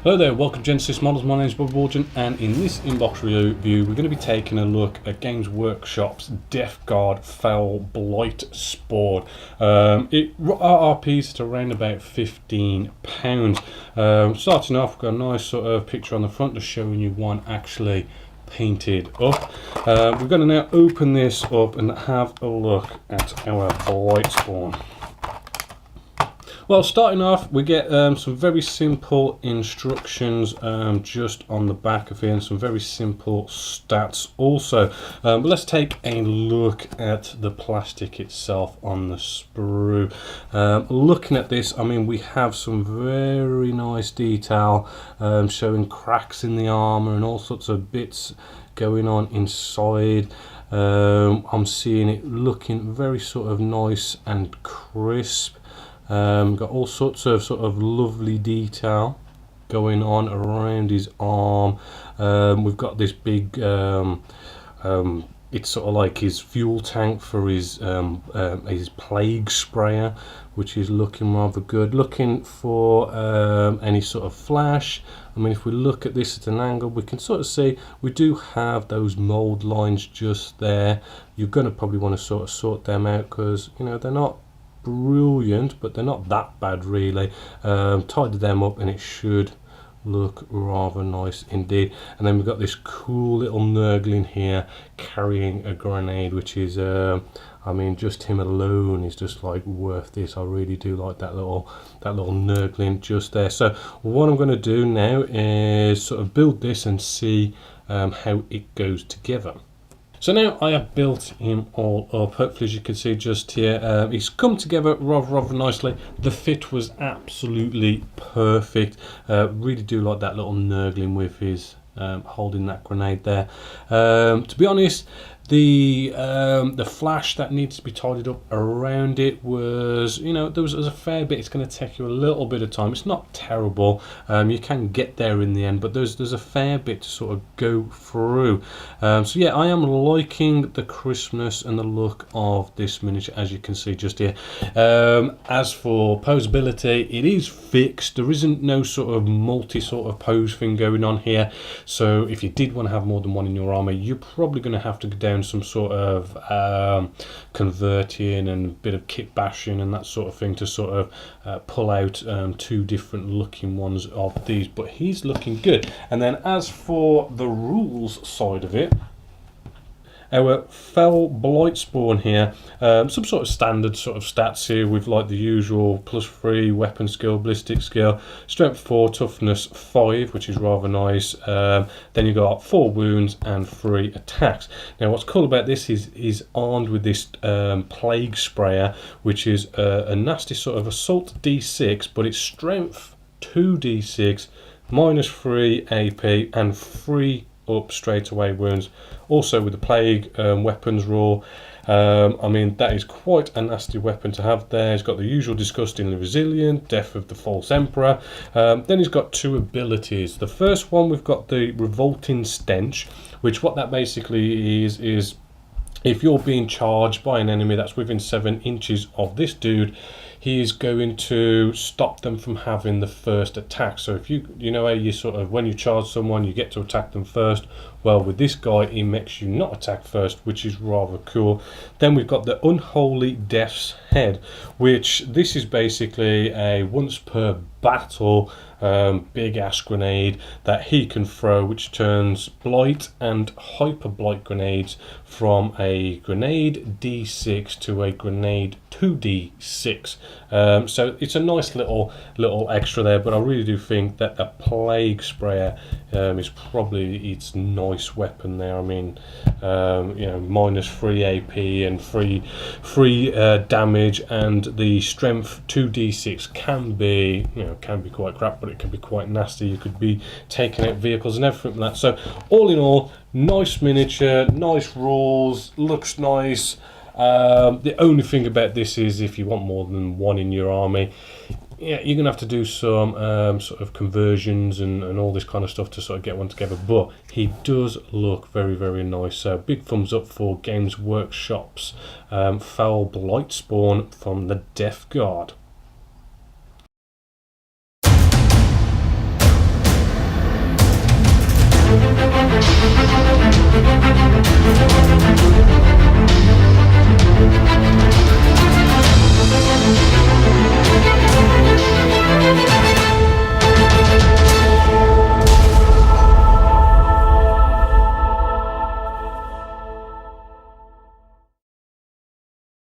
Hello there, welcome to Genesis Models. My name is Bob Warden, and in this inbox review we're going to be taking a look at Games Workshop's Death Guard Fell Blightspawn. It RRPs at around about £15. Starting off, we've got a nice sort of picture on the front just showing you one actually painted up. We're going to now open this up and have a look at our Blightspawn. Well, starting off, we get some very simple instructions just on the back of here, and some very simple stats also. But let's take a look at the plastic itself on the sprue. Looking at this, I mean, we have some very nice detail showing cracks in the armor and all sorts of bits going on inside. I'm seeing it looking very sort of nice and crisp. Got all sorts of lovely detail going on around his arm. We've got this big it's sort of like his fuel tank for his plague sprayer, which is looking rather good. Looking for any sort of flash. I mean, if we look at this at an angle, we can sort of see we do have those mold lines just there. You're going to probably want to sort them out, because you know they're not brilliant, but they're not that bad really. Tidy them up and it should look rather nice indeed. And then we've got this cool little Nurgling here carrying a grenade, which is I mean, just him alone is just like worth this. I really do like that little Nurgling just there. So what I'm going to do now is sort of build this and see how it goes together. So now I have built him all up. Hopefully, as you can see just here, he's come together rather nicely. The fit was absolutely perfect. Really do like that little Nurgling with his holding that grenade there. To be honest, the flash that needs to be tidied up around it was, you know, there was a fair bit. It's going to take you a little bit of time. It's not terrible. You can get there in the end, but there's a fair bit to sort of go through. So yeah, I am liking the crispness and the look of this miniature, as you can see just here. As for posability, it is fixed. There isn't no sort of multi pose thing going on here. So if you did want to have more than one in your armor, you're probably going to have to go down some sort of converting and a bit of kit bashing and that sort of thing to sort of pull out two different looking ones of these, but he's looking good. And then as for the rules side of it, our Fell Blightspawn here, some sort of standard sort of stats here with like the usual +3 weapon skill, ballistic skill, strength 4, toughness 5, which is rather nice. Then you got 4 wounds and 3 attacks. Now what's cool about this is he's armed with this plague sprayer, which is a nasty sort of assault D6, but it's strength 2d6, -3 AP and 3 up straight away wounds. Also with the plague weapons raw, I mean, that is quite a nasty weapon to have there. He's got the usual disgustingly resilient, death of the false emperor. Then he's got 2 abilities. The first one, we've got the revolting stench, which what that basically is if you're being charged by an enemy that's within 7 inches of this dude, he is going to stop them from having the first attack. So if you know how you sort of, when you charge someone, you get to attack them first. Well, with this guy, he makes you not attack first, which is rather cool. Then we've got the Unholy Death's Head, which this is basically a once per battle big ass grenade that he can throw, which turns blight and hyper blight grenades from a grenade D6 to a grenade 2d6. So it's a nice little extra there, but I really do think that the Plague Sprayer is probably its nice weapon there. I mean, you know, -3 AP and free damage, and the strength 2d6 can be, you know, can be quite crap, but it can be quite nasty. You could be taking out vehicles and everything like that. So all in all, nice miniature, nice rules, looks nice. The only thing about this is if you want more than one in your army, yeah, you're gonna have to do some sort of conversions and all this kind of stuff to sort of get one together. But he does look very, very nice. So big thumbs up for Games Workshop's Foul Blightspawn from the Death Guard.